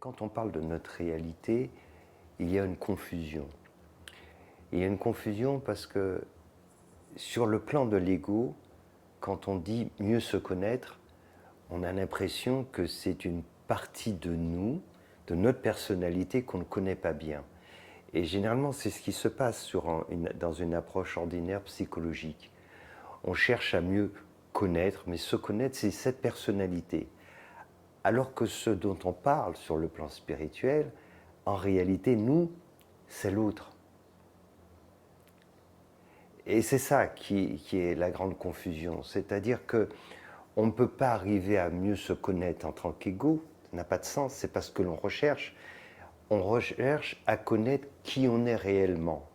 Quand on parle de notre réalité, il y a une confusion. Il y a une confusion parce que sur le plan de l'ego, quand on dit mieux se connaître, on a l'impression que c'est une partie de nous, de notre personnalité qu'on ne connaît pas bien. Et généralement, c'est ce qui se passe dans une approche ordinaire psychologique. On cherche à mieux connaître, mais se connaître, c'est cette personnalité. Alors que ce dont on parle sur le plan spirituel, en réalité, nous, c'est l'autre. Et c'est ça qui est la grande confusion. C'est-à-dire qu'on ne peut pas arriver à mieux se connaître en tant qu'ego, ça n'a pas de sens, c'est parce que l'on recherche. On recherche à connaître qui on est réellement.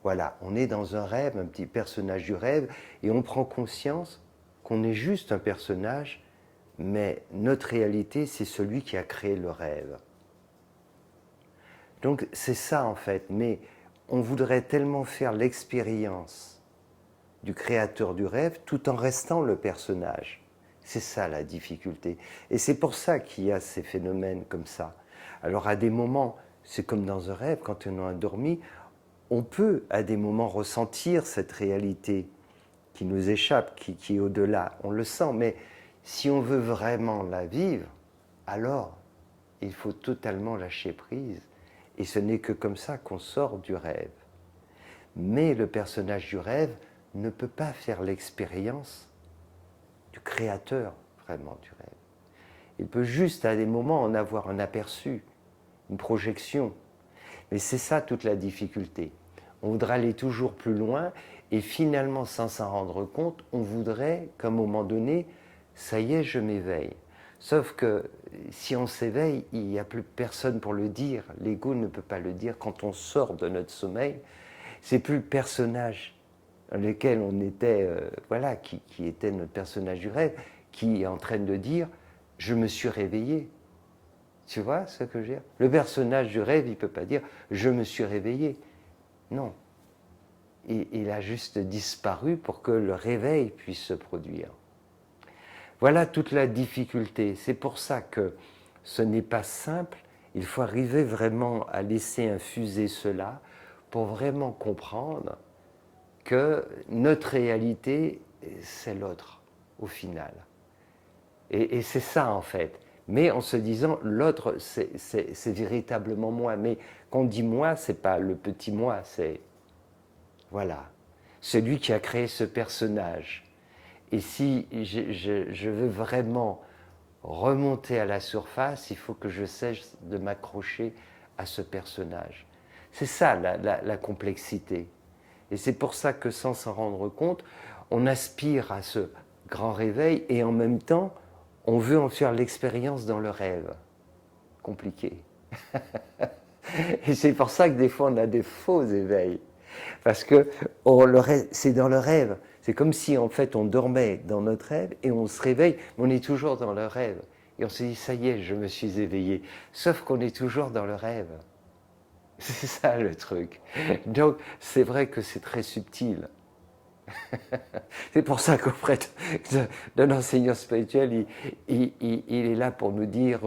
Voilà, on est dans un rêve, un petit personnage du rêve, et on prend conscience qu'on est juste un personnage, mais notre réalité, c'est celui qui a créé le rêve. Donc c'est ça en fait, mais on voudrait tellement faire l'expérience du créateur du rêve tout en restant le personnage. C'est ça la difficulté. Et c'est pour ça qu'il y a ces phénomènes comme ça. Alors à des moments, c'est comme dans un rêve, quand on a dormi, on peut à des moments ressentir cette réalité qui nous échappe, qui est au-delà. On le sent, mais si on veut vraiment la vivre, alors il faut totalement lâcher prise. Et ce n'est que comme ça qu'on sort du rêve. Mais le personnage du rêve ne peut pas faire l'expérience du créateur vraiment du rêve. Il peut juste à des moments en avoir un aperçu, une projection. Mais c'est ça toute la difficulté. On voudrait aller toujours plus loin et finalement, sans s'en rendre compte, on voudrait qu'à un moment donné, ça y est, je m'éveille. Sauf que si on s'éveille, il n'y a plus personne pour le dire. L'ego ne peut pas le dire. Quand on sort de notre sommeil, c'est plus le personnage dans lequel on était, qui était notre personnage du rêve, qui est en train de dire « je me suis réveillé ». Tu vois ce que je veux dire? Le personnage du rêve, il ne peut pas dire « je me suis réveillé ». Non. Il a juste disparu pour que le réveil puisse se produire. Voilà toute la difficulté. C'est pour ça que ce n'est pas simple. Il faut arriver vraiment à laisser infuser cela pour vraiment comprendre que notre réalité, c'est l'autre, au final. Et c'est ça, en fait. Mais en se disant, l'autre, c'est véritablement moi. Mais quand on dit moi, c'est pas le petit moi, c'est, voilà, celui qui a créé ce personnage. Et si je veux vraiment remonter à la surface, il faut que je cesse de m'accrocher à ce personnage. C'est ça la complexité. Et c'est pour ça que sans s'en rendre compte, on aspire à ce grand réveil et en même temps, on veut en faire l'expérience dans le rêve. Compliqué. Et c'est pour ça que des fois on a des faux éveils. Parce que c'est dans le rêve. C'est comme si en fait on dormait dans notre rêve et on se réveille, mais on est toujours dans le rêve. Et on se dit, ça y est, je me suis éveillé. Sauf qu'on est toujours dans le rêve. C'est ça le truc. Donc c'est vrai que c'est très subtil. C'est pour ça qu'auprès d'un enseignant spirituel, il est là pour nous dire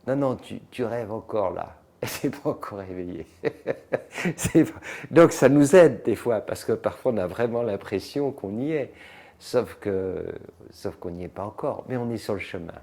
non, non, tu rêves encore là. C'est pas encore éveillé. Donc ça nous aide des fois, parce que parfois on a vraiment l'impression qu'on y est, sauf qu'on n'y est pas encore, mais on est sur le chemin.